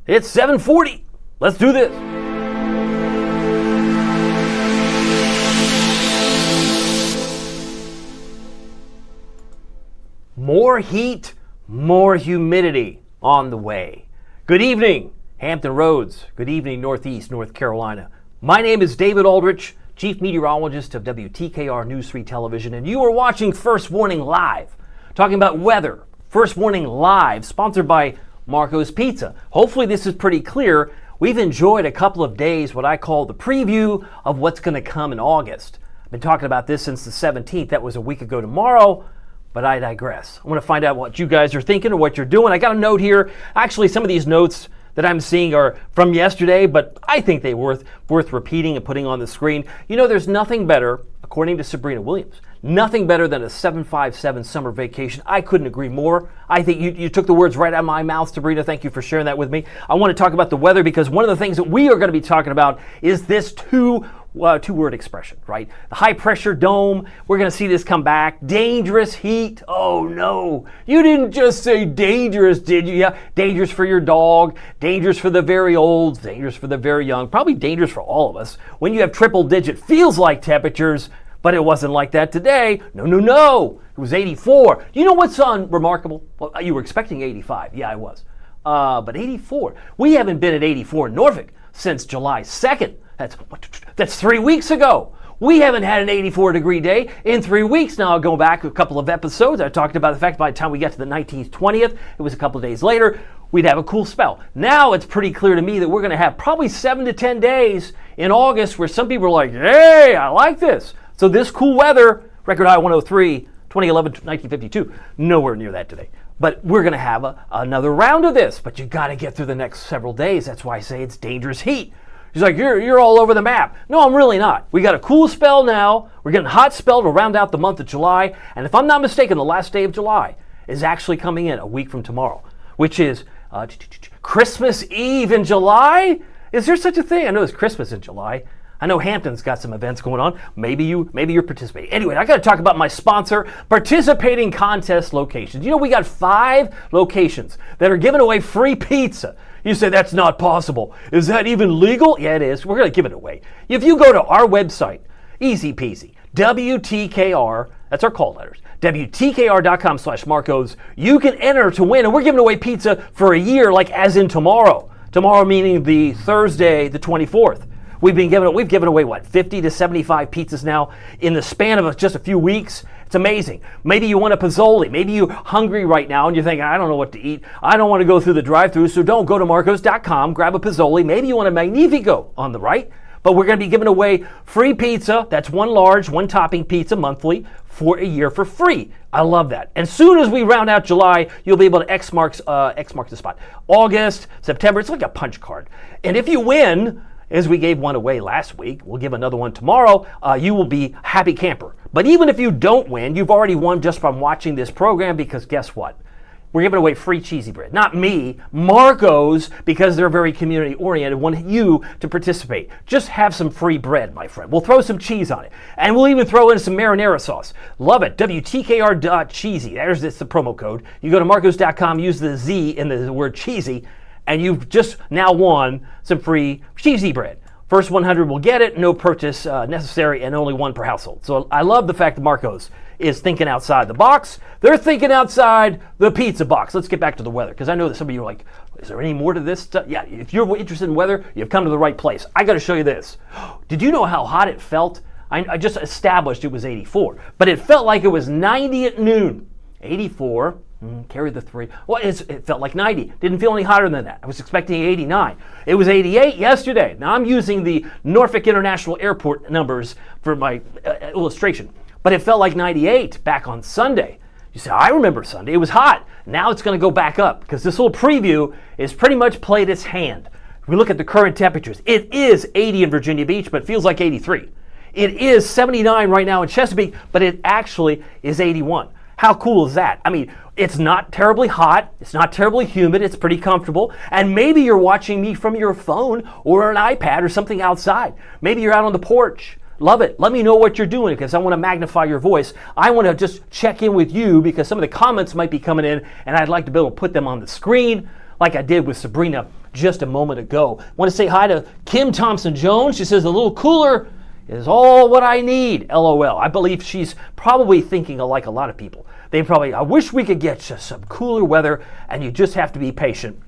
It's 7:40. Let's do this. More heat, more humidity on the way. Good evening, Hampton Roads. Good evening, Northeast North Carolina. My name is David Aldrich, Chief Meteorologist of WTKR News 3 Television, and you are watching First Warning Live, talking about weather. First Warning Live, sponsored by Marco's Pizza. Hopefully this is pretty clear. We've enjoyed a couple of days, what I call the preview of what's going to come in August. I've been talking about this since the 17th. That was a week ago tomorrow, but I digress. I want to find out what you guys are thinking or what you're doing. I got a note here. Actually, some of these notes that I'm seeing are from yesterday, but I think they're worth repeating and putting on the screen. You know, there's nothing better, according to Sabrina Williams, nothing better than a 757 summer vacation. I couldn't agree more. I think you took the words right out of my mouth, Sabrina. Thank you for sharing that with me. I want to talk about the weather because one of the things that we are going to be talking about is this two-word expression, right? The high pressure dome. We're going to see this come back. Dangerous heat. Oh no. You didn't just say dangerous, did you? Yeah. Dangerous for your dog, dangerous for the very old, dangerous for the very young, probably dangerous for all of us. When you have triple digit feels like temperatures, but it wasn't like that today. No. It was 84. You know what's remarkable? Well, you were expecting 85. Yeah, I was. But 84. We haven't been at 84 in Norfolk since July 2nd. That's 3 weeks ago. We haven't had an 84-degree day in 3 weeks now. Going back a couple of episodes, I talked about the fact by the time we got to the 19th, 20th, it was a couple of days later, we'd have a cool spell. Now it's pretty clear to me that we're going to have probably 7 to 10 days in August where some people are like, hey, I like this. So this cool weather, record high 103, 2011, 1952, nowhere near that today. But we're going to have another round of this. But you got to get through the next several days. That's why I say it's dangerous heat. He's like, you're all over the map. No, I'm really not. We got a cool spell now. We're getting a hot spell to round out the month of July. And if I'm not mistaken, the last day of July is actually coming in a week from tomorrow, which is Christmas Eve in July. Is there such a thing? I know it's Christmas in July. I know Hampton's got some events going on. Maybe you're participating. Anyway, I got to talk about my sponsor, participating contest locations. You know, we got 5 locations that are giving away free pizza. You say that's not possible. Is that even legal? Yeah, it is. We're going to give it away. If you go to our website, easy peasy, WTKR, that's our call letters, WTKR.com/Marcos, you can enter to win. And we're giving away pizza for a year, like as in tomorrow. Tomorrow meaning the Thursday, the 24th. We've given away, what, 50 to 75 pizzas now in the span of just a few weeks. It's amazing. Maybe you want a Pozzoli. Maybe you're hungry right now and you're thinking, I don't know what to eat. I don't want to go through the drive-thru, so don't go to Marcos.com, grab a Pozzoli. Maybe you want a Magnifico on the right. But we're going to be giving away free pizza. That's one large, one topping pizza monthly for a year for free. I love that. And soon as we round out July, you'll be able to X marks the spot. August, September, it's like a punch card. And if you win, as we gave one away last week, we'll give another one tomorrow, you will be happy camper. But even if you don't win, you've already won just from watching this program because guess what? We're giving away free cheesy bread. Not me, Marco's, because they're very community-oriented, want you to participate. Just have some free bread, my friend. We'll throw some cheese on it. And we'll even throw in some marinara sauce. Love it. WTKR.cheesy. There's the promo code. You go to Marcos.com, use the Z in the word cheesy, and you've just now won some free cheesy bread. First 100 will get it, no purchase necessary, and only one per household. So I love the fact that Marcos is thinking outside the box. They're thinking outside the pizza box. Let's get back to the weather, because I know that some of you are like, is there any more to this stuff? Yeah, if you're interested in weather, you've come to the right place. I got to show you this. Did you know how hot it felt? I just established it was 84, but it felt like it was 90 at noon. 84. Carry the 3. Well, it felt like 90. Didn't feel any hotter than that. I was expecting 89. It was 88 yesterday. Now I'm using the Norfolk International Airport numbers for my illustration. But it felt like 98 back on Sunday. You say, I remember Sunday. It was hot. Now it's going to go back up because this little preview is pretty much played its hand. If we look at the current temperatures, it is 80 in Virginia Beach, but it feels like 83. It is 79 right now in Chesapeake, but it actually is 81. How cool is that? I mean, it's not terribly hot, it's not terribly humid, it's pretty comfortable, and maybe you're watching me from your phone or an iPad or something outside. Maybe you're out on the porch. Love it. Let me know what you're doing because I want to magnify your voice. I want to just check in with you because some of the comments might be coming in and I'd like to be able to put them on the screen like I did with Sabrina just a moment ago. Want to say hi to Kim Thompson-Jones. She says, a little cooler is all what I need, LOL. I believe she's probably thinking like a lot of people. I wish we could get just some cooler weather, and you just have to be patient,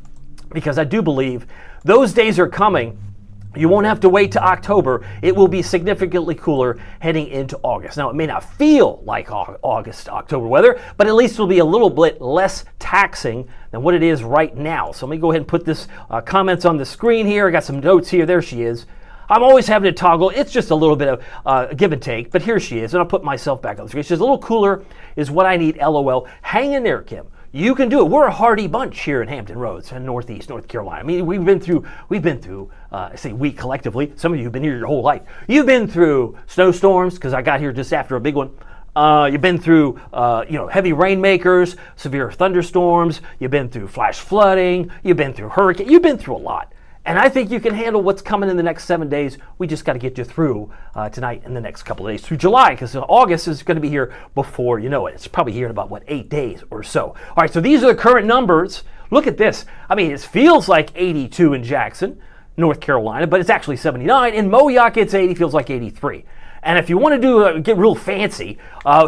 because I do believe those days are coming. You won't have to wait to October. It will be significantly cooler heading into August. Now, it may not feel like August, October weather, but at least it'll be a little bit less taxing than what it is right now. So let me go ahead and put this comments on the screen here. I got some notes here. There she is. I'm always having to toggle. It's just a little bit of give and take, but here she is, and I'll put myself back on the screen. She says, a little cooler is what I need, LOL. Hang in there, Kim. You can do it. We're a hardy bunch here in Hampton Roads and Northeast North Carolina. I mean, we've been through, I say we collectively, some of you have been here your whole life. You've been through snowstorms, because I got here just after a big one. You've been through, heavy rainmakers, severe thunderstorms. You've been through flash flooding. You've been through hurricane. You've been through a lot. And I think you can handle what's coming in the next 7 days. We just got to get you through tonight and the next couple of days through July, because August is going to be here before you know it. It's probably here in about, 8 days or so. All right, so these are the current numbers. Look at this. I mean, it feels like 82 in Jackson, North Carolina, but it's actually 79. In Moyock, it's 80, feels like 83. And if you want to get real fancy,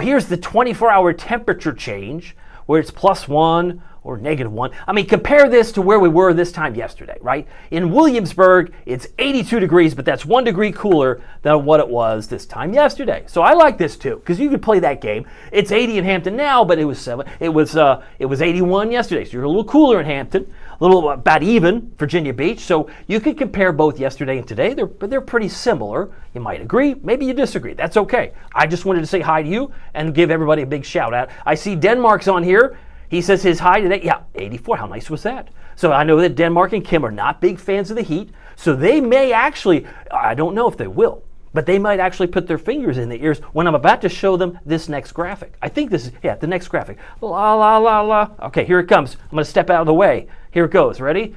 here's the 24-hour temperature change, where it's +1 or -1. I mean, compare this to where we were this time yesterday, right? In Williamsburg, it's 82 degrees, but that's 1 degree cooler than what it was this time yesterday. So I like this too, because you could play that game. It's 80 in Hampton now, but it was 81 yesterday. So you're a little cooler in Hampton, a little about even Virginia Beach. So you could compare both yesterday and today. They're pretty similar. You might agree, maybe you disagree. That's okay. I just wanted to say hi to you and give everybody a big shout out. I see Denmark's on here. He says his high today, 84. How nice was that? So I know that Denmark and Kim are not big fans of the heat. So they may actually, I don't know if they will, but they might actually put their fingers in their ears when I'm about to show them this next graphic. I think this is, the next graphic. La, la, la, la. Okay, here it comes. I'm going to step out of the way. Here it goes. Ready?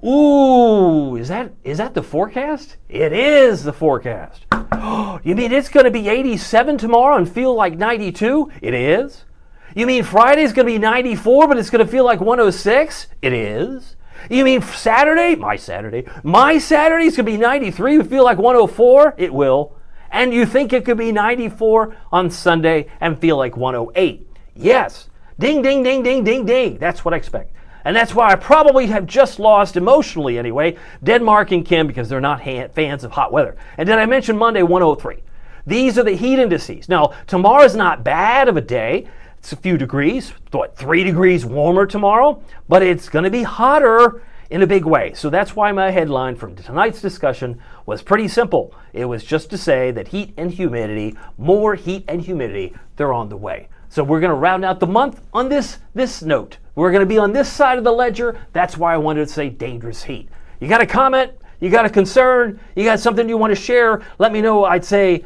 Ooh, is that the forecast? It is the forecast. You mean it's going to be 87 tomorrow and feel like 92? It is. You mean Friday's going to be 94, but it's going to feel like 106? It is. You mean Saturday? My Saturday's going to be 93, but feel like 104? It will. And you think it could be 94 on Sunday and feel like 108? Yes. Ding, ding, ding, ding, ding, ding. That's what I expect. And that's why I probably have just lost, emotionally anyway, Denmark and Kim, because they're not fans of hot weather. And did I mention Monday, 103? These are the heat indices. Now, tomorrow's not bad of a day. It's a few degrees, 3 degrees warmer tomorrow, but it's going to be hotter in a big way. So that's why my headline from tonight's discussion was pretty simple. It was just to say that heat and humidity, more heat and humidity, they're on the way. So we're going to round out the month on this note. We're going to be on this side of the ledger. That's why I wanted to say dangerous heat. You got a comment? You got a concern? You got something you want to share? Let me know. I'd say,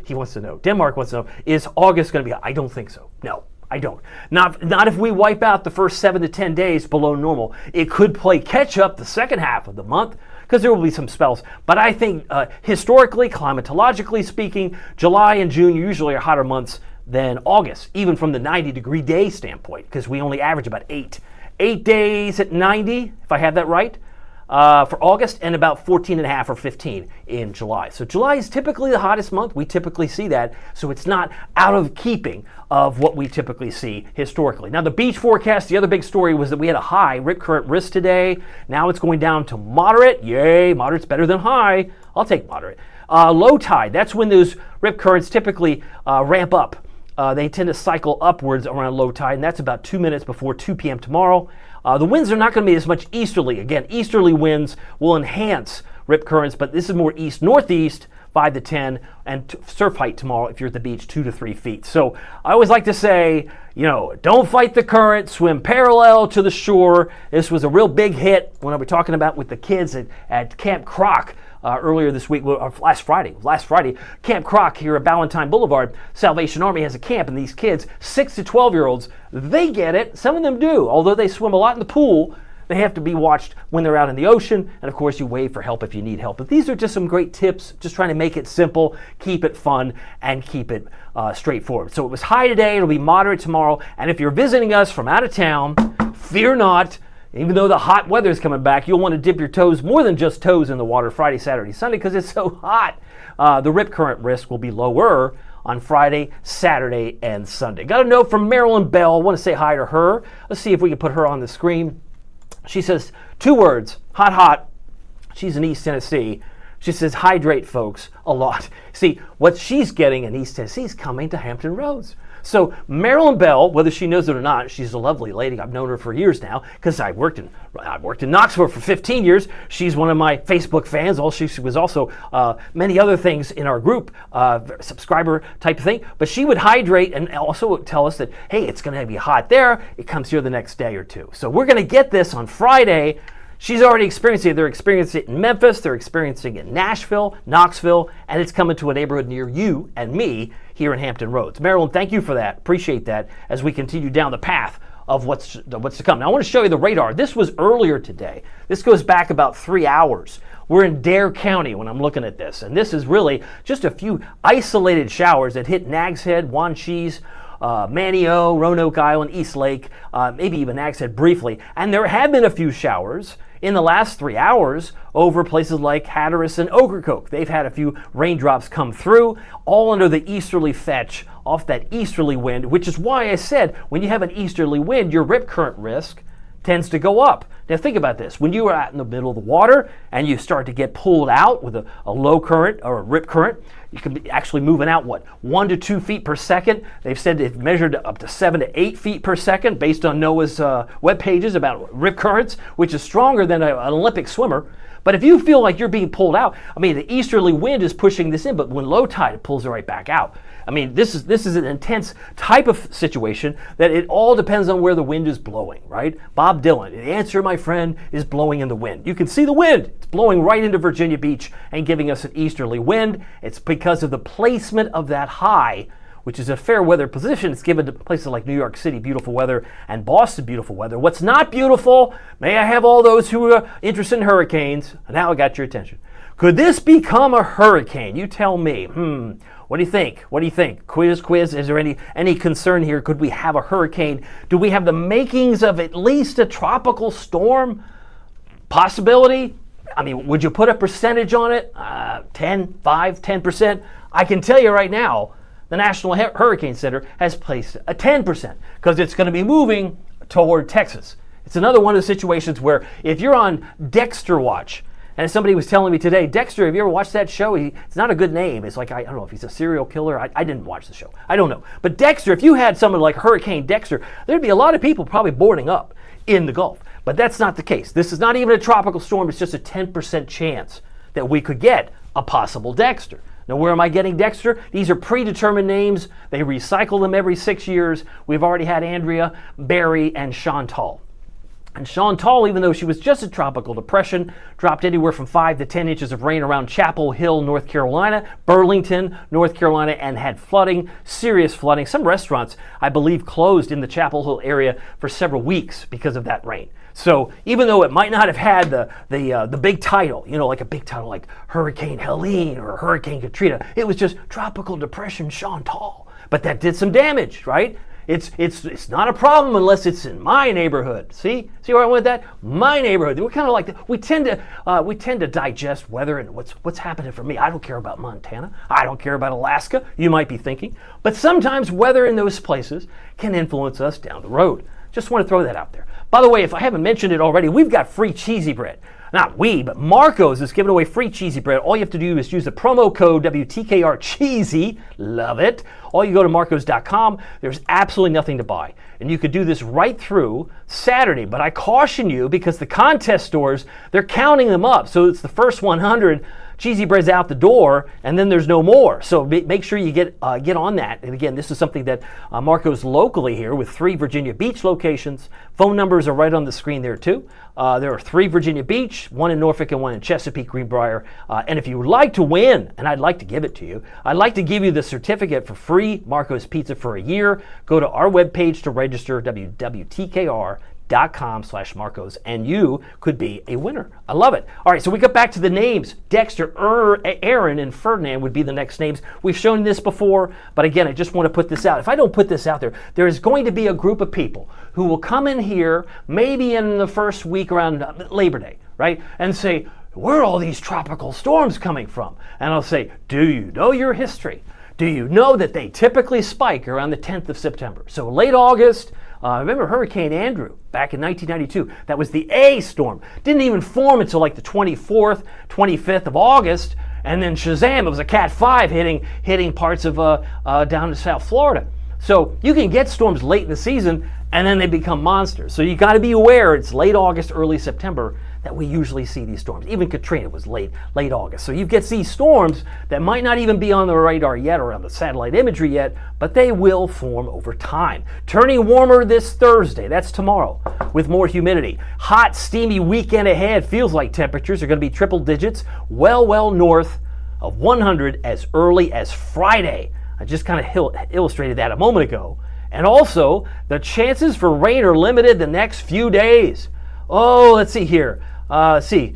he wants to know. Denmark wants to know, is August going to be? I don't think so. No. I don't. Not if we wipe out the first 7 to 10 days below normal. It could play catch up the second half of the month, because there will be some spells. But I think historically, climatologically speaking, July and June usually are hotter months than August, even from the 90-degree day standpoint, because we only average about 8 days at 90, if I have that right, for August, and about 14 and a half or 15 in July. So July is typically the hottest month. We typically see that, so it's not out of keeping of what we typically see historically. Now, the beach forecast, the other big story was that we had a high rip current risk today. Now it's going down to moderate. Yay, moderate's better than high. I'll take moderate. Low tide, that's when those rip currents typically ramp up. They tend to cycle upwards around low tide, and that's about 2 minutes before 2 p.m. tomorrow. The winds are not going to be as much easterly. Again, easterly winds will enhance rip currents, but this is more east-northeast, 5 to 10, and surf height tomorrow if you're at the beach, 2 to 3 feet. So I always like to say, don't fight the current, swim parallel to the shore. This was a real big hit when I was talking about with the kids at Camp Croc earlier this week, or last Friday, Camp Croc here at Ballantyne Boulevard. Salvation Army has a camp, and these kids, 6 to 12-year-olds, they get it. Some of them do, although they swim a lot in the pool. They have to be watched when they're out in the ocean, and of course you wave for help if you need help. But these are just some great tips, just trying to make it simple, keep it fun, and keep it straightforward. So it was high today, it'll be moderate tomorrow, and if you're visiting us from out of town, fear not, even though the hot weather is coming back, you'll want to dip your toes, more than just toes, in the water Friday, Saturday, Sunday, because it's so hot. The rip current risk will be lower on Friday, Saturday, and Sunday. Got a note from Marilyn Bell. I want to say hi to her. Let's see if we can put her on the screen. She says 2 words, hot, hot. She's in East Tennessee. She says, hydrate, folks, a lot. See, what she's getting in East Tennessee is coming to Hampton Roads. So Marilyn Bell, whether she knows it or not, she's a lovely lady. I've known her for years now because I've worked in Knoxville for 15 years. She's one of my Facebook fans. She was also many other things in our group, subscriber type of thing. But she would hydrate and also tell us that, hey, it's going to be hot there. It comes here the next day or two. So we're going to get this on Friday. She's already experiencing it. They're experiencing it in Memphis. They're experiencing it in Nashville, Knoxville, and it's coming to a neighborhood near you and me here in Hampton Roads. Marilyn, thank you for that. Appreciate that as we continue down the path of what's to come. Now, I want to show you the radar. This was earlier today. This goes back about 3 hours. We're in Dare County when I'm looking at this, and this is really just a few isolated showers that hit Nags Head, Wanchese, Manio, Roanoke Island, East Lake, maybe even Nags Head briefly. And there have been a few showers in the last 3 hours over places like Hatteras and Ocracoke. They've had a few raindrops come through, all under the easterly fetch off that easterly wind, which is why I said when you have an easterly wind, your rip current risk tends to go up. Now think about this. When you are out in the middle of the water and you start to get pulled out with a low current or a rip current, you can be actually moving out, 1 to 2 feet per second. They've said they've measured up to 7 to 8 feet per second based on NOAA's web pages about rip currents, which is stronger than an Olympic swimmer. But if you feel like you're being pulled out, I mean, the easterly wind is pushing this in, but when low tide, it pulls it right back out. I mean, this is an intense type of situation that it all depends on where the wind is blowing, right? Bob Dylan, the answer, my friend, is blowing in the wind. You can see the wind. It's blowing right into Virginia Beach and giving us an easterly wind. It's because of the placement of that high, which is a fair weather position. It's given to places like New York City, beautiful weather, and Boston, beautiful weather. What's not beautiful, may I have all those who are interested in hurricanes? Now I got your attention. Could this become a hurricane? You tell me. What do you think? What do you think? Quiz. Is there any concern here? Could we have a hurricane? Do we have the makings of at least a tropical storm? Possibility? I mean, would you put a percentage on it? 10%? I can tell you right now, the National Hurricane Center has placed a 10% because it's going to be moving toward Texas. It's another one of the situations where if you're on Dexter Watch, and somebody was telling me today, Dexter, have you ever watched that show? It's not a good name. It's like, I don't know if he's a serial killer. I didn't watch the show. I don't know. But Dexter, if you had someone like Hurricane Dexter, there'd be a lot of people probably boarding up in the Gulf. But that's not the case. This is not even a tropical storm. It's just a 10% chance that we could get a possible Dexter. Now, where am I getting Dexter? These are predetermined names. They recycle them every 6 years. We've already had Andrea, Barry, and Chantal. And Chantal, even though she was just a tropical depression, dropped anywhere from 5 to 10 inches of rain around Chapel Hill, North Carolina, Burlington, North Carolina, and had flooding, serious flooding. Some restaurants, I believe, closed in the Chapel Hill area for several weeks because of that rain. So even though it might not have had the big title, like a big title like Hurricane Helene or Hurricane Katrina, it was just Tropical Depression Chantal. But that did some damage, right? It's not a problem unless it's in my neighborhood. See where I went with that? My neighborhood. We're kind of like that. We tend to digest weather and what's happening for me. I don't care about Montana. I don't care about Alaska. You might be thinking, but sometimes weather in those places can influence us down the road. Just want to throw that out there. By the way, if I haven't mentioned it already, we've got free cheesy bread. Not we, but Marco's is giving away free cheesy bread. All you have to do is use the promo code WTKR Cheesy. Love it. All you go to marcos.com. There's absolutely nothing to buy. And you could do this right through Saturday. But I caution you because the contest stores, they're counting them up. So it's the first 100 cheesy breads out the door, and then there's no more. So make sure you get on that. And again, this is something that Marco's locally here with 3 Virginia Beach locations. Phone numbers are right on the screen there too. There are 3 Virginia Beach, 1 in Norfolk and 1 in Chesapeake, Greenbrier. And if you would like to win, and I'd like to give it to you, I'd like to give you the certificate for free Marco's Pizza for a year. Go to our webpage to register, WTKR.com. humidity.com/Marcos, and you could be a winner. I love it. All right, so we get back to the names. Dexter, Aaron, and Ferdinand would be the next names. We've shown this before, but again, I just want to put this out. If I don't put this out there, there is going to be a group of people who will come in here maybe in the first week around Labor Day, right, and say, where are all these tropical storms coming from? And I'll say, do you know your history? Do you know that they typically spike around the 10th of September? So late August, remember Hurricane Andrew back in 1992? That was the A storm. Didn't even form until like the 24th, 25th of August. And then Shazam, it was a Cat 5 hitting parts of down to South Florida. So you can get storms late in the season and then they become monsters. So you got to be aware it's late August, early September that we usually see these storms. Even Katrina was late August. So you get these storms that might not even be on the radar yet or on the satellite imagery yet, but they will form over time. Turning warmer this Thursday, that's tomorrow, with more humidity. Hot, steamy weekend ahead. Feels like temperatures are going to be triple digits, well north of 100 as early as Friday. I just kind of illustrated that a moment ago. And also, the chances for rain are limited the next few days. Oh, let's see here. Let's see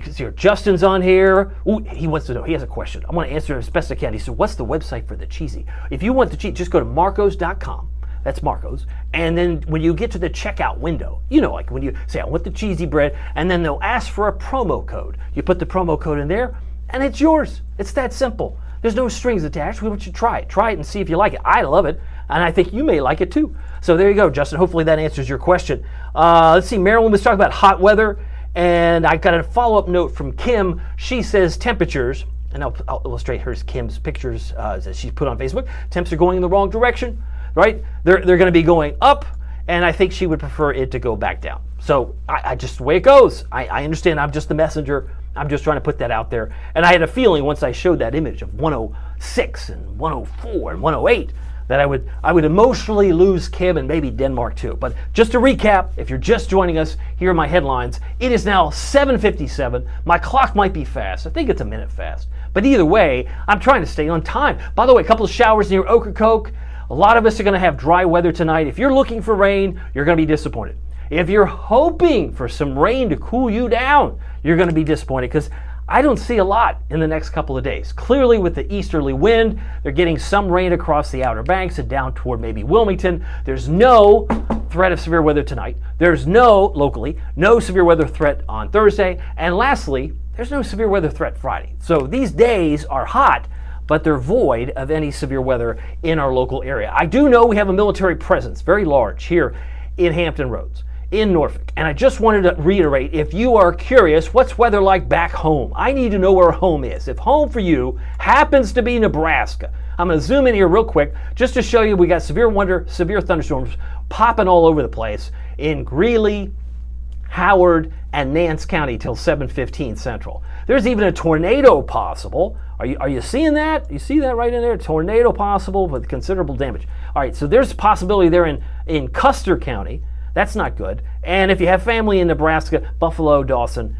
here. Justin's on here. Ooh, he wants to know. He has a question. I want to answer as best I can. He said, what's the website for the cheesy? If you want the cheese, just go to marcos.com. That's Marcos. And then when you get to the checkout window, you know, like when you say, I want the cheesy bread, and then they'll ask for a promo code. You put the promo code in there, and it's yours. It's that simple. There's no strings attached. We want you to try it. Try it and see if you like it. I love it, and I think you may like it too. So there you go, Justin. Hopefully that answers your question. Let's see. Marilyn was talking about hot weather, and I got a follow-up note from Kim. She says temperatures, and I'll illustrate Kim's pictures that she's put on Facebook. Temps are going in the wrong direction, right? They're going to be going up, and I think she would prefer it to go back down. So I just the way it goes. I understand. I'm just the messenger. I'm just trying to put that out there. And I had a feeling once I showed that image of 106 and 104 and 108 that I would emotionally lose Kim and maybe Denmark too. But just to recap, if you're just joining us, here are my headlines. It is now 7:57. My clock might be fast. I think it's a minute fast. But either way, I'm trying to stay on time. By the way, a couple of showers near Ocracoke. A lot of us are going to have dry weather tonight. If you're looking for rain, you're going to be disappointed. If you're hoping for some rain to cool you down, you're going to be disappointed because I don't see a lot in the next couple of days. Clearly with the easterly wind, they're getting some rain across the Outer Banks and down toward maybe Wilmington. There's no threat of severe weather tonight. There's no severe weather threat on Thursday. And lastly, there's no severe weather threat Friday. So these days are hot, but they're void of any severe weather in our local area. I do know we have a military presence, very large, here in Hampton Roads, in Norfolk. And I just wanted to reiterate, if you are curious, what's weather like back home? I need to know where home is. If home for you happens to be Nebraska, I'm going to zoom in here real quick just to show you we got severe thunderstorms popping all over the place in Greeley, Howard, and Nance County till 7:15 Central. There's even a tornado possible. Are you seeing that? You see that right in there? Tornado possible with considerable damage. All right, so there's a possibility there in Custer County. That's not good. And if you have family in Nebraska, Buffalo, Dawson,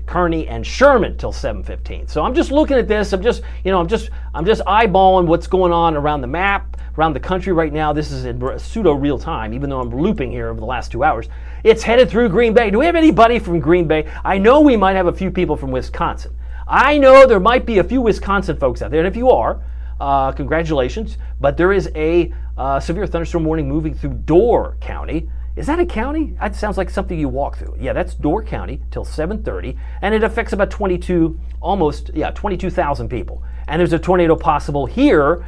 Kearney, and Sherman till 7:15. So I'm just looking at this. I'm just eyeballing what's going on around the map, around the country right now. This is in pseudo real time, even though I'm looping here over the last 2 hours. It's headed through Green Bay. Do we have anybody from Green Bay? I know we might have a few people from Wisconsin. I know there might be a few Wisconsin folks out there, and if you are, congratulations. But there is a severe thunderstorm warning moving through Door County. Is that a county? That sounds like something you walk through. Yeah, that's Door County till 7:30, and it affects about 22,000 people. And there's a tornado possible here,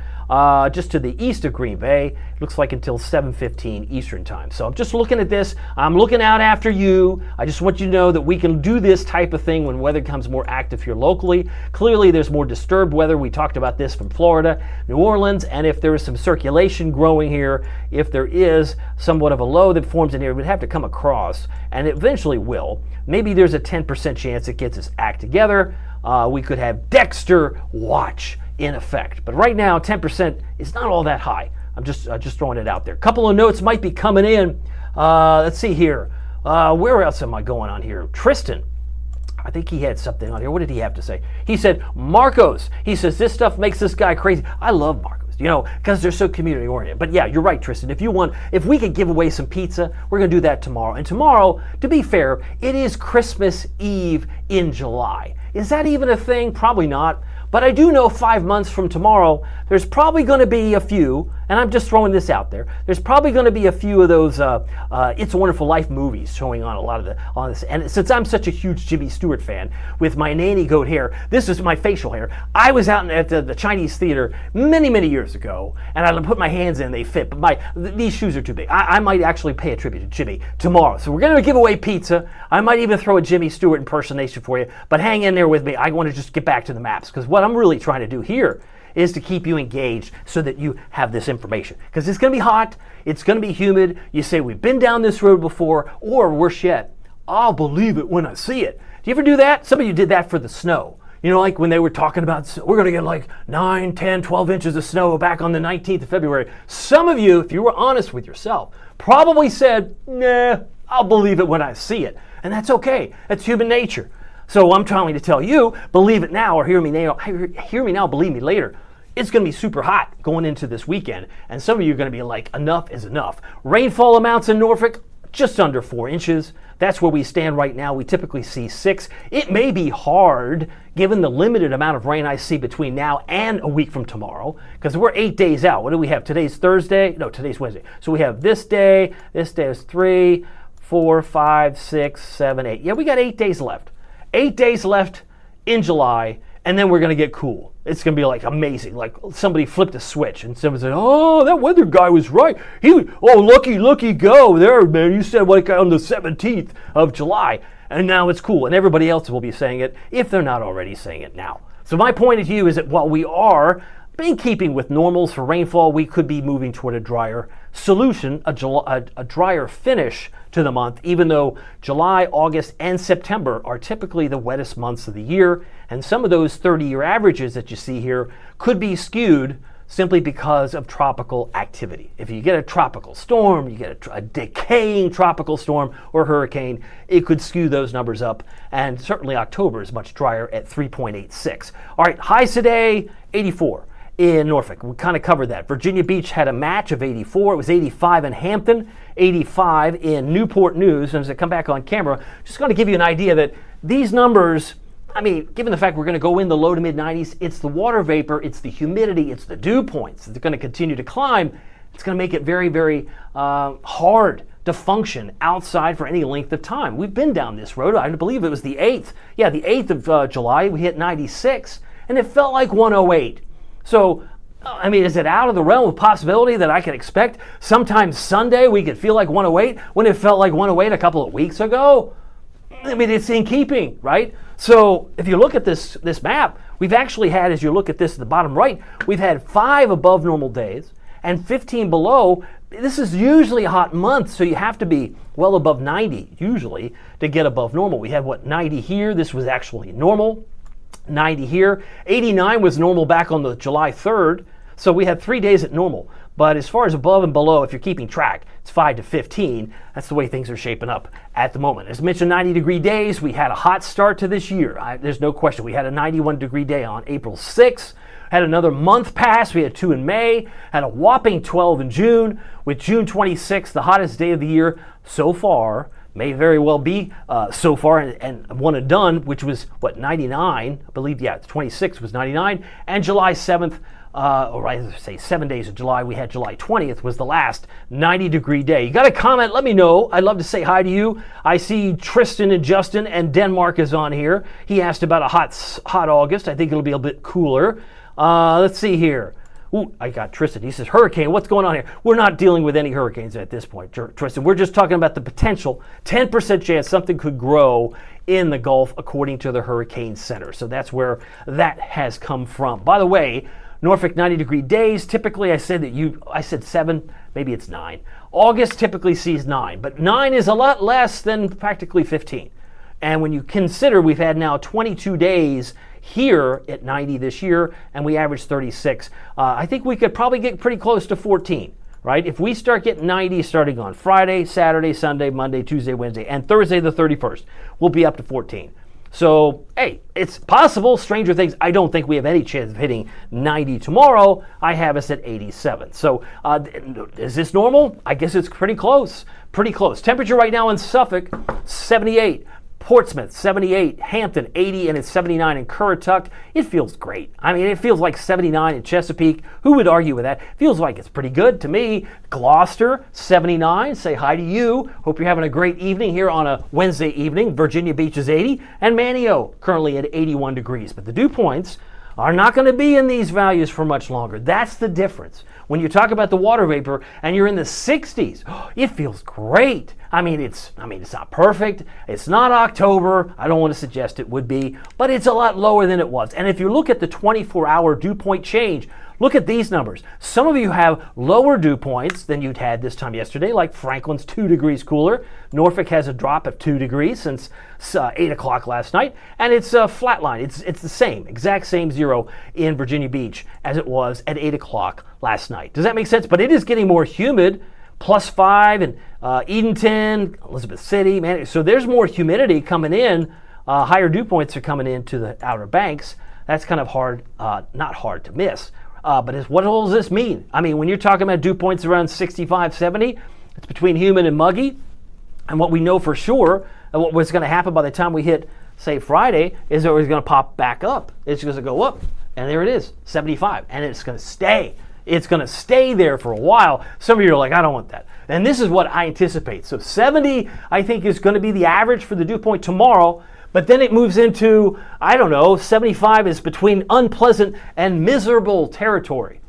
just to the east of Green Bay. It looks like until 7:15 Eastern time. So I'm just looking at this. I'm looking out after you. I just want you to know that we can do this type of thing when weather becomes more active here locally. Clearly, there's more disturbed weather. We talked about this from Florida, New Orleans, and if there is some circulation growing here, if there is somewhat of a low that forms in here, it would have to come across, and it eventually will. Maybe there's a 10% chance it gets its act together. We could have Dexter watch in effect. But right now, 10% is not all that high. I'm just throwing it out there. A couple of notes might be coming in. Let's see here. Where else am I going on here? Tristan, I think he had something on here. What did he have to say? He said, Marcos. He says, this stuff makes this guy crazy. I love Marcos. because they're so community oriented. But yeah, you're right, Tristan. If we could give away some pizza, we're going to do that tomorrow. And tomorrow, to be fair, it is Christmas Eve in July. Is that even a thing? Probably not. But I do know 5 months from tomorrow, there's probably going to be a few, and I'm just throwing this out there, there's probably going to be a few of those It's a Wonderful Life movies showing on this. And since I'm such a huge Jimmy Stewart fan, with my nanny goat hair, this is my facial hair. I was out at the Chinese theater many, many years ago, and I put my hands in, they fit, but these shoes are too big. I might actually pay a tribute to Jimmy tomorrow. So we're going to give away pizza. I might even throw a Jimmy Stewart impersonation for you, but hang in there with me. I want to just get back to the maps, because what I'm really trying to do here is to keep you engaged so that you have this information. Because it's going to be hot, it's going to be humid. You say, we've been down this road before, or worse yet, I'll believe it when I see it. Do you ever do that? Some of you did that for the snow. Like when they were talking about, we're going to get like 9, 10, 12 inches of snow back on the 19th of February. Some of you, if you were honest with yourself, probably said, nah, I'll believe it when I see it. And that's okay. That's human nature. So I'm trying to tell you, believe it now or hear me now, believe me later. It's going to be super hot going into this weekend. And some of you are going to be like, enough is enough. Rainfall amounts in Norfolk, just under 4 inches. That's where we stand right now. We typically see 6. It may be hard, given the limited amount of rain I see between now and a week from tomorrow, because we're 8 days out. What do we have? Today's Thursday? No, today's Wednesday. So we have this day is 3, 4, 5, 6, 7, 8. Yeah, we got 8 days left. 8 days left in July, and then we're going to get cool. It's going to be like amazing. Like somebody flipped a switch and someone said, oh, that weather guy was right. Looky go there, man. You said like on the 17th of July, and now it's cool. And everybody else will be saying it if they're not already saying it now. So my point of view is that while we are in keeping with normals for rainfall, we could be moving toward a drier solution, a drier finish to the month, even though July, August, and September are typically the wettest months of the year. And some of those 30-year averages that you see here could be skewed simply because of tropical activity. If you get a tropical storm, you get a decaying tropical storm or hurricane, it could skew those numbers up. And certainly October is much drier at 3.86. All right, highs today, 84. In Norfolk, we kind of covered that. Virginia Beach had a match of 84. It was 85 in Hampton, 85 in Newport News. And as I come back on camera, just going to give you an idea that these numbers, given the fact we're going to go in the low to mid 90s, it's the water vapor, it's the humidity, it's the dew points that are going to continue to climb. It's going to make it very, very hard to function outside for any length of time. We've been down this road. I believe it was the 8th. Yeah, the 8th of July, we hit 96, and it felt like 108. So, is it out of the realm of possibility that I can expect sometime Sunday we could feel like 108 when it felt like 108 a couple of weeks ago? It's in keeping, right? So if you look at this map, we've actually had, as you look at this at the bottom right, we've had 5 above normal days and 15 below. This is usually a hot month, so you have to be well above 90 usually to get above normal. We had 90 here. This was actually normal. 90 here. 89 was normal back on the July 3rd. So we had 3 days at normal. But as far as above and below, if you're keeping track, it's 5 to 15. That's the way things are shaping up at the moment. As mentioned, 90-degree days. We had a hot start to this year. There's no question. We had a 91-degree day on April 6th. Had another month pass. We had 2 in May. Had a whopping 12 in June. With June 26th, the hottest day of the year so far. May very well be so far, and one and done, which was 99, I believe. Yeah, the 26th was 99, and July 7th, or I say 7 days of July, we had July 20th was the last 90-degree day. You got a comment? Let me know. I'd love to say hi to you. I see Tristan and Justin, and Denmark is on here. He asked about a hot August. I think it'll be a bit cooler. Let's see here. Ooh, I got Tristan. He says, hurricane, what's going on here? We're not dealing with any hurricanes at this point, Tristan. We're just talking about the potential 10% chance something could grow in the Gulf according to the Hurricane Center. So that's where that has come from. By the way, Norfolk 90-degree days, typically I said 7, maybe it's 9. August typically sees 9, but 9 is a lot less than practically 15. And when you consider we've had now 22 days here at 90 this year, and we averaged 36. I think we could probably get pretty close to 14, right? If we start getting 90 starting on Friday, Saturday, Sunday, Monday, Tuesday, Wednesday, and Thursday the 31st, we'll be up to 14. So, hey, it's possible. Stranger things. I don't think we have any chance of hitting 90 tomorrow. I have us at 87. So, is this normal? I guess it's pretty close. Pretty close. Temperature right now in Suffolk, 78. Portsmouth, 78, Hampton, 80, and it's 79 in Currituck. It feels great. I mean, it feels like 79 in Chesapeake. Who would argue with that? Feels like it's pretty good to me. Gloucester, 79. Say hi to you. Hope you're having a great evening here on a Wednesday evening. Virginia Beach is 80, and Manio currently at 81 degrees. But the dew points are not going to be in these values for much longer. That's the difference. When you talk about the water vapor and you're in the 60s, it feels great. I mean, it's not perfect. It's not October. I don't want to suggest it would be, but it's a lot lower than it was. And if you look at the 24-hour dew point change, look at these numbers. Some of you have lower dew points than you'd had this time yesterday, like Franklin's 2 degrees cooler. Norfolk has a drop of 2 degrees since 8 o'clock last night, and it's a flat line. It's the same, exact same 0 in Virginia Beach as it was at 8 o'clock last night. Does that make sense? But it is getting more humid. +5 in Edenton, Elizabeth City, man. So there's more humidity coming in. Higher dew points are coming into the Outer Banks. That's kind of hard, not hard to miss. But what all does this mean? I mean, when you're talking about dew points around 65, 70, it's between humid and muggy. And what we know for sure, and what was going to happen by the time we hit, say, Friday, is that it was going to pop back up. It's going to go up, and there it is, 75, and it's going to stay. It's going to stay there for a while. Some of you are like, I don't want that. And this is what I anticipate. So 70, I think, is going to be the average for the dew point tomorrow. But then it moves into, I don't know, 75 is between unpleasant and miserable territory.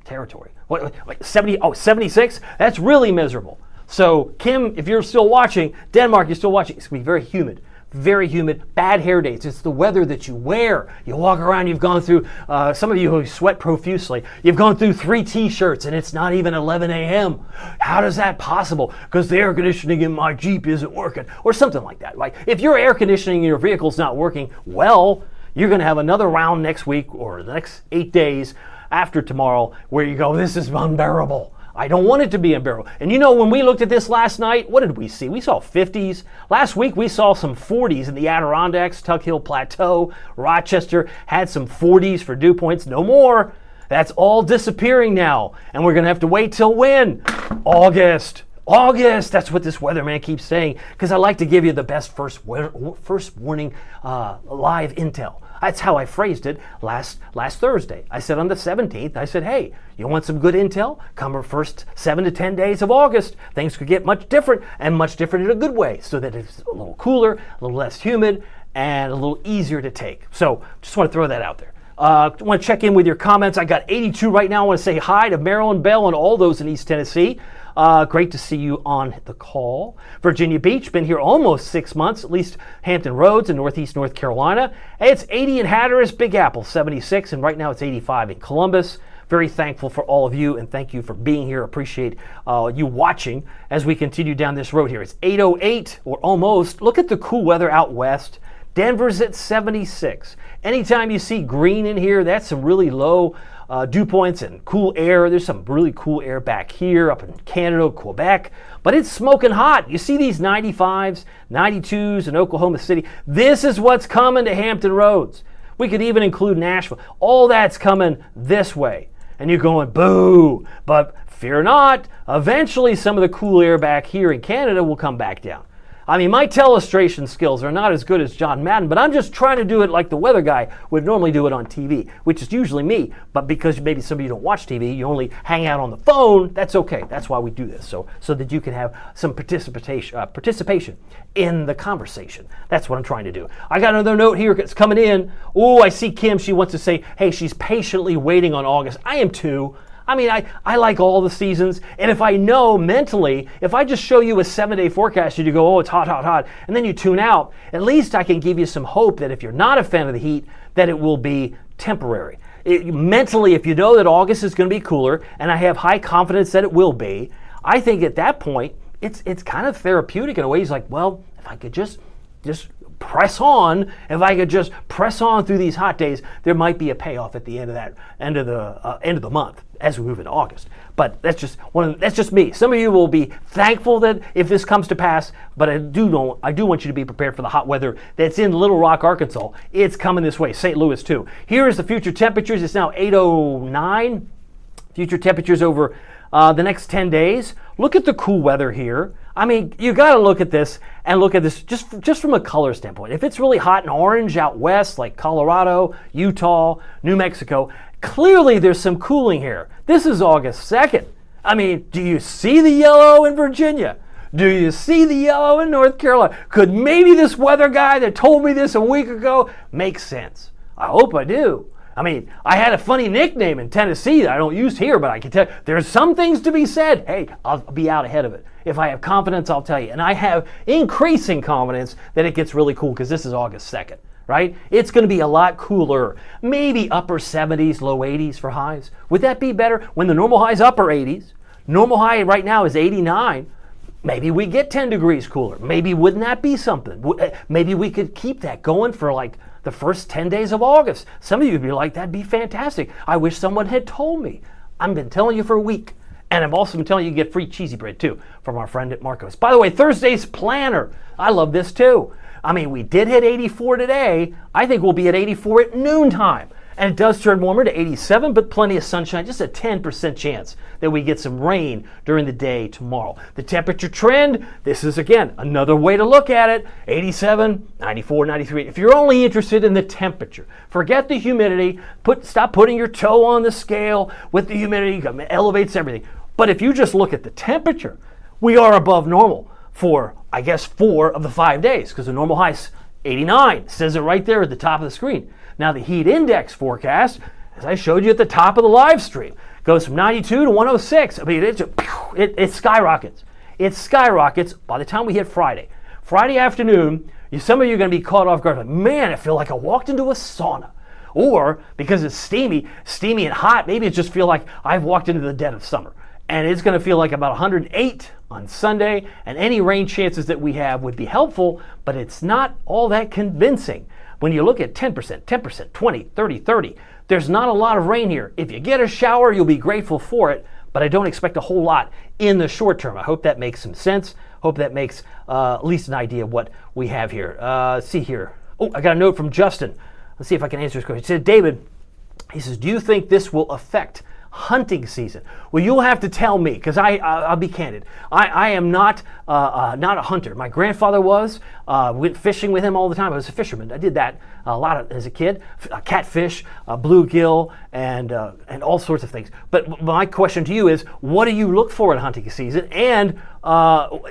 Territory. What, 70? Oh, 76? That's really miserable. So, Kim, if you're still watching, Denmark, you're still watching, it's going to be very humid. Very humid, bad hair days. It's the weather that you wear. You walk around, you've gone through, some of you who sweat profusely, you've gone through 3 t-shirts and it's not even 11 a.m. How is that possible? Because the air conditioning in my Jeep isn't working, or something like that. Like, if your air conditioning in your vehicle's not working, well, you're going to have another round next week or the next 8 days after tomorrow where you go, this is unbearable. I don't want it to be unbearable. And you know, when we looked at this last night, what did we see? We saw 50s. Last week, we saw some 40s in the Adirondacks, Tuck Hill Plateau. Rochester had some 40s for dew points. No more. That's all disappearing now. And we're going to have to wait till when? August. August. That's what this weatherman keeps saying, because I like to give you the best first warning live intel. That's how I phrased it last Thursday. I said on the 17th, I said, hey, you want some good intel? Come the first 7 to 10 days of August. Things could get much different, and much different in a good way, so that it's a little cooler, a little less humid, and a little easier to take. So just want to throw that out there. I want to check in with your comments. I got 82 right now. I want to say hi to Marilyn Bell and all those in East Tennessee. Great to see you on the call. Virginia Beach, been here almost 6 months, at least Hampton Roads in Northeast North Carolina. It's 80 in Hatteras, Big Apple, 76, and right now it's 85 in Columbus. Very thankful for all of you, and thank you for being here. Appreciate you watching as we continue down this road here. It's 8:08, or almost. Look at the cool weather out west. Denver's at 76. Anytime you see green in here, that's some really low dew points and cool air. There's some really cool air back here up in Canada, Quebec, but it's smoking hot. You see these 95s, 92s in Oklahoma City. This is what's coming to Hampton Roads. We could even include Nashville. All that's coming this way. And you're going, boo. But fear not, eventually some of the cool air back here in Canada will come back down. I mean, my telestration skills are not as good as John Madden, but I'm just trying to do it like the weather guy would normally do it on TV, which is usually me. But because maybe some of you don't watch TV, you only hang out on the phone, that's okay. That's why we do this, so that you can have some participation in the conversation. That's what I'm trying to do. I got another note here that's coming in. Oh, I see Kim. She wants to say, hey, she's patiently waiting on August. I am too. I mean, I like all the seasons, and if I know mentally, if I just show you a 7-day forecast and you go, oh, it's hot, hot, hot, and then you tune out, at least I can give you some hope that if you're not a fan of the heat, that it will be temporary. Mentally, if you know that August is going to be cooler, and I have high confidence that it will be, I think at that point, it's kind of therapeutic in a way. He's like, well, if I could just press on, if I could just press on through these hot days, there might be a payoff at the end of that end of the month as we move into August. But that's just me. Some of you will be thankful that if this comes to pass, but I do want you to be prepared for the hot weather that's in Little Rock, Arkansas. It's coming this way. St. Louis too. Here is the future temperatures. It's now 8:09. Future temperatures over the next 10 days. Look at the cool weather here. I mean, you got to look at this and look at this just from a color standpoint. If it's really hot and orange out west, like Colorado, Utah, New Mexico, clearly there's some cooling here. This is August 2nd. I mean, do you see the yellow in Virginia? Do you see the yellow in North Carolina? Could maybe this weather guy that told me this a week ago make sense? I hope I do. I mean, I had a funny nickname in Tennessee that I don't use here, but I can tell you, there's some things to be said. Hey, I'll be out ahead of it. If I have confidence, I'll tell you. And I have increasing confidence that it gets really cool because this is August 2nd, right? It's going to be a lot cooler. Maybe upper 70s, low 80s for highs. Would that be better? When the normal high is upper 80s, normal high right now is 89. Maybe we get 10 degrees cooler. Maybe wouldn't that be something? Maybe we could keep that going for like the first 10 days of August. Some of you would be like, that'd be fantastic. I wish someone had told me. I've been telling you for a week. And I've also been telling you get free cheesy bread too from our friend at Marcos. By the way, Thursday's planner. I love this too. I mean, we did hit 84 today. I think we'll be at 84 at noontime. And it does turn warmer to 87, but plenty of sunshine, just a 10% chance that we get some rain during the day tomorrow. The temperature trend, this is again another way to look at it, 87, 94, 93. If you're only interested in the temperature, forget the humidity, stop putting your toe on the scale with the humidity, it elevates everything. But if you just look at the temperature, we are above normal for, I guess, 4 of the 5 days, because the normal high is 89, it says it right there at the top of the screen. Now the heat index forecast, as I showed you at the top of the live stream, goes from 92 to 106. I mean, it skyrockets. It skyrockets by the time we hit Friday. Friday afternoon, some of you are going to be caught off guard. Like, man, I feel like I walked into a sauna. Or because it's steamy and hot, maybe it just feels like I've walked into the dead of summer. And it's going to feel like about 108 on Sunday. And any rain chances that we have would be helpful, but it's not all that convincing. When you look at 10%, 20, 30, 30, there's not a lot of rain here. If you get a shower, you'll be grateful for it, but I don't expect a whole lot in the short term. I hope that makes some sense. Hope that makes at least an idea of what we have here. See here. Oh, I got a note from Justin. Let's see if I can answer this question. He said, David, he says, do you think this will affect hunting season? Well, you'll have to tell me, because I'll be candid. I am not a hunter. My grandfather was. Went fishing with him all the time. I was a fisherman. I did that a lot as a kid. Catfish, bluegill, and all sorts of things. But my question to you is, what do you look for in hunting season? And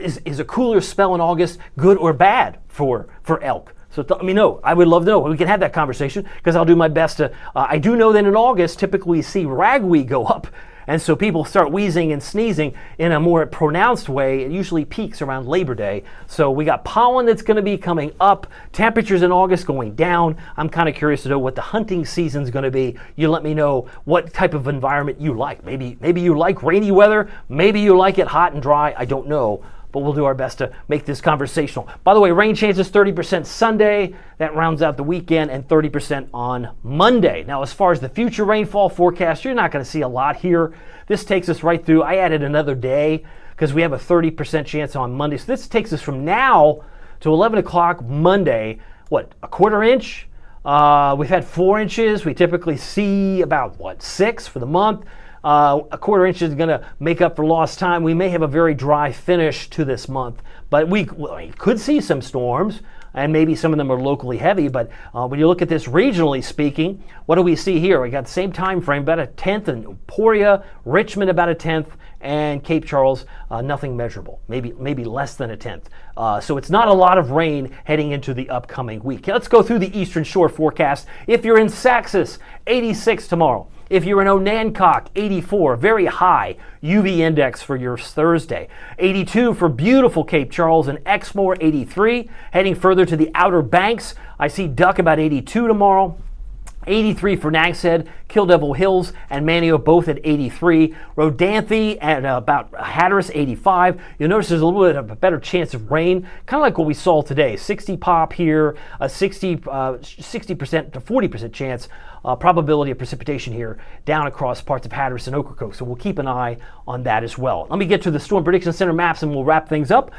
is a cooler spell in August good or bad for elk? So let me know. I would love to know. We can have that conversation because I'll do my best to. I do know that in August, typically we see ragweed go up. And so people start wheezing and sneezing in a more pronounced way. It usually peaks around Labor Day. So we got pollen that's going to be coming up. Temperatures in August going down. I'm kind of curious to know what the hunting season's going to be. You let me know what type of environment you like. Maybe you like rainy weather. Maybe you like it hot and dry. I don't know. But we'll do our best to make this conversational. By the way, rain chances 30% Sunday. That rounds out the weekend, and 30% on Monday. Now, as far as the future rainfall forecast, you're not going to see a lot here. This takes us right through. I added another day because we have a 30% chance on Monday. So this takes us from now to 11 o'clock Monday. What, a quarter inch? We've had 4 inches. We typically see about, 6 for the month. A quarter inch is going to make up for lost time. We may have a very dry finish to this month, but we could see some storms, and maybe some of them are locally heavy. But when you look at this regionally speaking, what do we see here? We got the same time frame, about a 10th in Emporia, Richmond about a 10th, and Cape Charles, nothing measurable, maybe less than a 10th. So it's not a lot of rain heading into the upcoming week. Let's go through the Eastern Shore forecast. If you're in Saxis, 86 tomorrow. If you're in Onancock, 84, very high UV index for your Thursday. 82 for beautiful Cape Charles, and Exmoor, 83. Heading further to the Outer Banks, I see Duck about 82 tomorrow. 83 for Nags Head, Kill Devil Hills, and Manio both at 83. Rodanthe at about Hatteras, 85. You'll notice there's a little bit of a better chance of rain, kind of like what we saw today. 60 pop here, a 60% to 40% chance probability of precipitation here down across parts of Hatteras and Ocracoke. So we'll keep an eye on that as well. Let me get to the Storm Prediction Center maps and we'll wrap things up.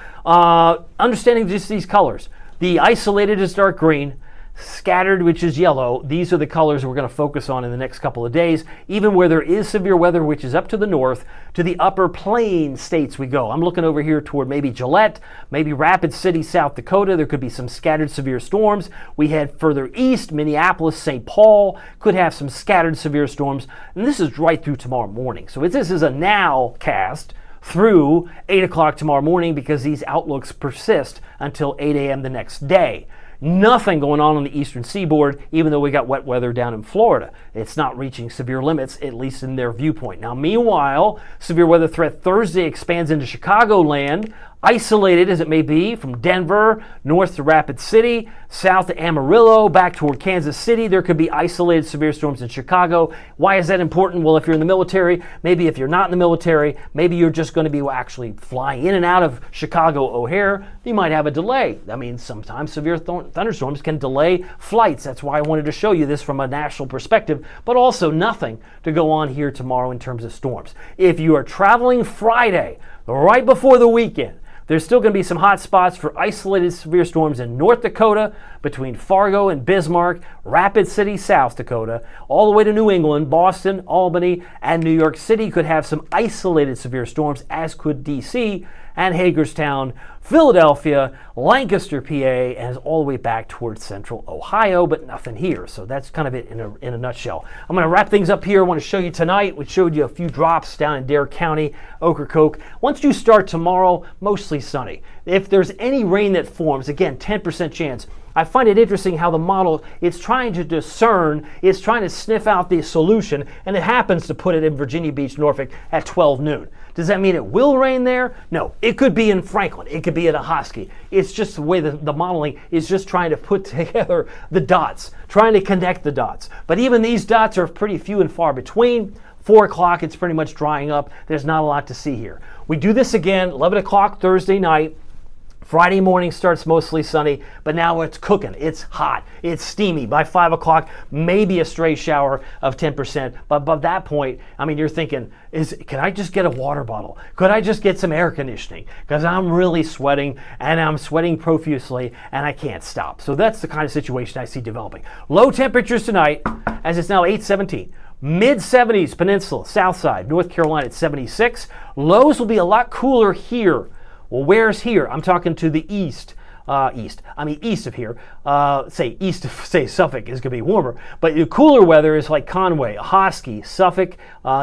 Understanding just these colors. The isolated is dark green. Scattered, which is yellow. These are the colors we're going to focus on in the next couple of days. Even where there is severe weather, which is up to the north, to the upper plain states we go. I'm looking over here toward maybe Gillette, maybe Rapid City, South Dakota. There could be some scattered severe storms. We head further east, Minneapolis, St. Paul could have some scattered severe storms. And this is right through tomorrow morning. So this is a now cast through 8 o'clock tomorrow morning because these outlooks persist until 8 a.m. the next day. Nothing going on the eastern seaboard, even though we got wet weather down in Florida. It's not reaching severe limits, at least in their viewpoint. Now, meanwhile, severe weather threat Thursday expands into Chicagoland, isolated as it may be from Denver, north to Rapid City, south to Amarillo, back toward Kansas City. There could be isolated severe storms in Chicago. Why is that important? Well, if you're in the military, maybe if you're not in the military, maybe you're just going to be actually flying in and out of Chicago O'Hare, you might have a delay. I mean, sometimes severe thunderstorms can delay flights. That's why I wanted to show you this from a national perspective, but also nothing to go on here tomorrow in terms of storms. If you are traveling Friday, right before the weekend, there's still going to be some hot spots for isolated severe storms in North Dakota, between Fargo and Bismarck, Rapid City, South Dakota, all the way to New England. Boston, Albany, and New York City could have some isolated severe storms, as could D.C. and Hagerstown, Philadelphia, Lancaster, PA, and all the way back towards central Ohio, but nothing here. So that's kind of it in a nutshell. I'm going to wrap things up here. I want to show you tonight. We showed you a few drops down in Dare County, Ocracoke. Once you start tomorrow, mostly sunny. If there's any rain that forms, again, 10% chance. I find it interesting how the model, it's trying to discern, it's trying to sniff out the solution, and it happens to put it in Virginia Beach, Norfolk at 12 noon. Does that mean it will rain there? No. It could be in Franklin. It could be at Ahoskie. It's just the way the modeling is just trying to put together the dots, trying to connect the dots. But even these dots are pretty few and far between. 4 o'clock, it's pretty much drying up. There's not a lot to see here. We do this again, 11 o'clock Thursday night. Friday morning starts mostly sunny, but now it's cooking. It's hot. It's steamy. By 5 o'clock, maybe a stray shower of 10%. But by that point, I mean, you're thinking, can I just get a water bottle? Could I just get some air conditioning? Because I'm really sweating, and I'm sweating profusely, and I can't stop. So that's the kind of situation I see developing. Low temperatures tonight, as it's now 8:17. Mid-70s Peninsula, South Side, North Carolina at 76. Lows will be a lot cooler here. Well, where's here? I'm talking to the east of here. East of, Suffolk is going to be warmer. But the cooler weather is like Conway, Ahoskie, Suffolk.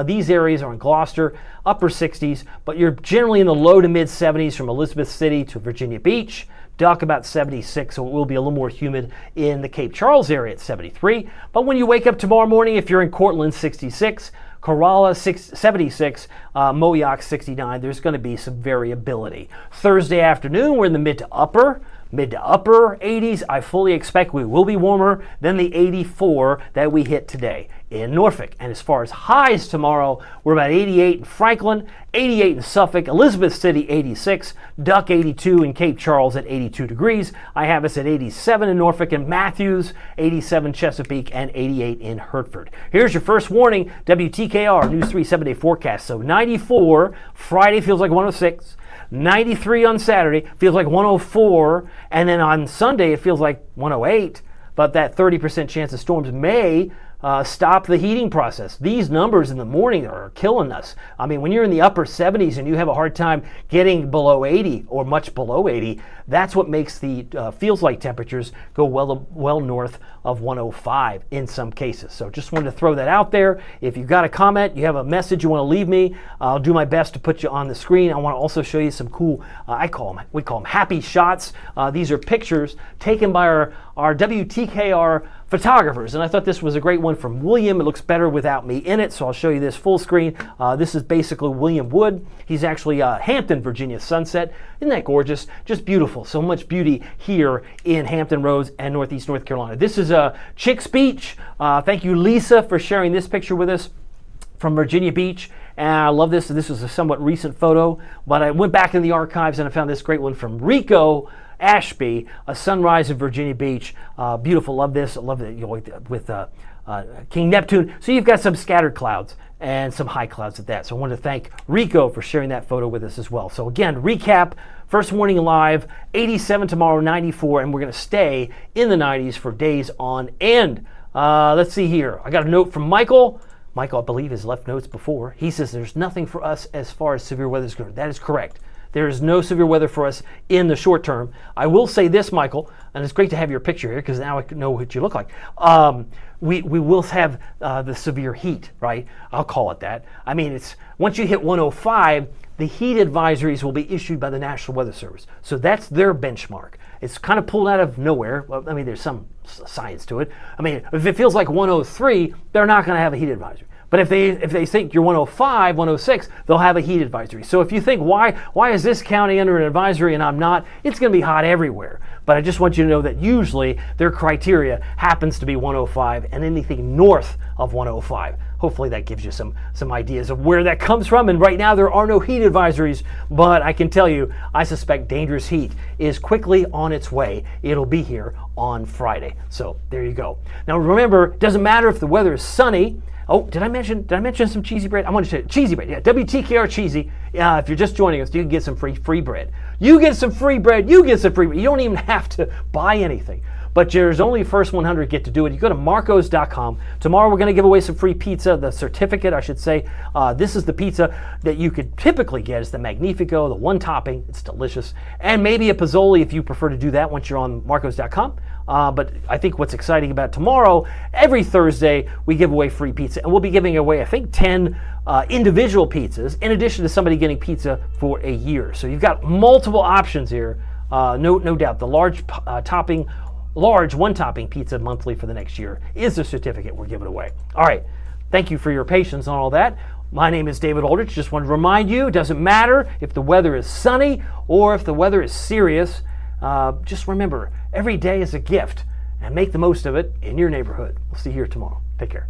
These areas are in Gloucester, upper 60s. But you're generally in the low to mid 70s from Elizabeth City to Virginia Beach. Duck about 76, so it will be a little more humid in the Cape Charles area at 73. But when you wake up tomorrow morning, if you're in Cortland, 66. Corolla 76, Moyock 69. There's going to be some variability. Thursday afternoon, we're in the mid to upper 80s. I fully expect we will be warmer than the 84 that we hit today in Norfolk. And as far as highs tomorrow, we're about 88 in Franklin, 88 in Suffolk, Elizabeth City 86, Duck 82 in Cape Charles at 82 degrees. I have us at 87 in Norfolk and Matthews, 87 Chesapeake, and 88 in Hertford. Here's your first warning, WTKR News 3 7-day forecast. So 94, Friday feels like 106. 93 on Saturday, feels like 104, and then on Sunday it feels like 108, but that 30% chance of storms may stop the heating process. These numbers in the morning are killing us. I mean, when you're in the upper 70s and you have a hard time getting below 80 or much below 80, that's what makes the feels like temperatures go well north of 105 in some cases. So just wanted to throw that out there. If you've got a comment, you have a message you want to leave me, I'll do my best to put you on the screen. I want to also show you some cool, we call them happy shots. These are pictures taken by our WTKR photographers. And I thought this was a great one from William. It looks better without me in it, so I'll show you this full screen. This is basically William Wood. He's actually Hampton, Virginia sunset. Isn't that gorgeous? Just beautiful. So much beauty here in Hampton Roads and Northeast North Carolina. This is Chicks Beach. Thank you, Lisa, for sharing this picture with us from Virginia Beach. And I love this. This is a somewhat recent photo, but I went back in the archives and I found this great one from Rico Ashby, a sunrise in Virginia Beach. Beautiful. Love this. I love it, with King Neptune. So you've got some scattered clouds and some high clouds at that. So I wanted to thank Rico for sharing that photo with us as well. So again, recap, first morning live, 87 tomorrow, 94, and we're going to stay in the 90s for days on end. Let's see here. I got a note from Michael. Michael, I believe, has left notes before. He says there's nothing for us as far as severe weather is concerned. That is correct. There is no severe weather for us in the short term. I will say this, Michael, and it's great to have your picture here because now I know what you look like. We will have the severe heat, right? I'll call it that. I mean, it's once you hit 105, the heat advisories will be issued by the National Weather Service. So that's their benchmark. It's kind of pulled out of nowhere. Well, I mean, there's some science to it. I mean, if it feels like 103, they're not going to have a heat advisory. But if they think you're 105, 106, they'll have a heat advisory. So if you think, why is this county under an advisory and I'm not, it's going to be hot everywhere. But I just want you to know that usually their criteria happens to be 105 and anything north of 105. Hopefully that gives you some ideas of where that comes from. And right now there are no heat advisories, but I can tell you, I suspect dangerous heat is quickly on its way. It'll be here on Friday. So there you go. Now remember, it doesn't matter if the weather is sunny. Oh, did I mention some cheesy bread? I want to say cheesy bread. Yeah, WTKR cheesy. If you're just joining us, you can get some free bread. You get some free bread. You get some free bread. You don't even have to buy anything. But there's only first 100 get to do it. You go to marcos.com. Tomorrow we're going to give away some free pizza, the certificate, I should say. This is the pizza that you could typically get. It's the Magnifico, the one topping. It's delicious. And maybe a Pozzoli if you prefer to do that once you're on marcos.com. But I think what's exciting about tomorrow, every Thursday we give away free pizza. And we'll be giving away, I think, 10 individual pizzas in addition to somebody getting pizza for a year. So you've got multiple options here. No doubt. The large one topping pizza monthly for the next year is the certificate we're giving away. All right. Thank you for your patience on all that. My name is David Aldrich. Just want to remind you, it doesn't matter if the weather is sunny or if the weather is serious. Just remember, every day is a gift and make the most of it in your neighborhood. We'll see you here tomorrow. Take care.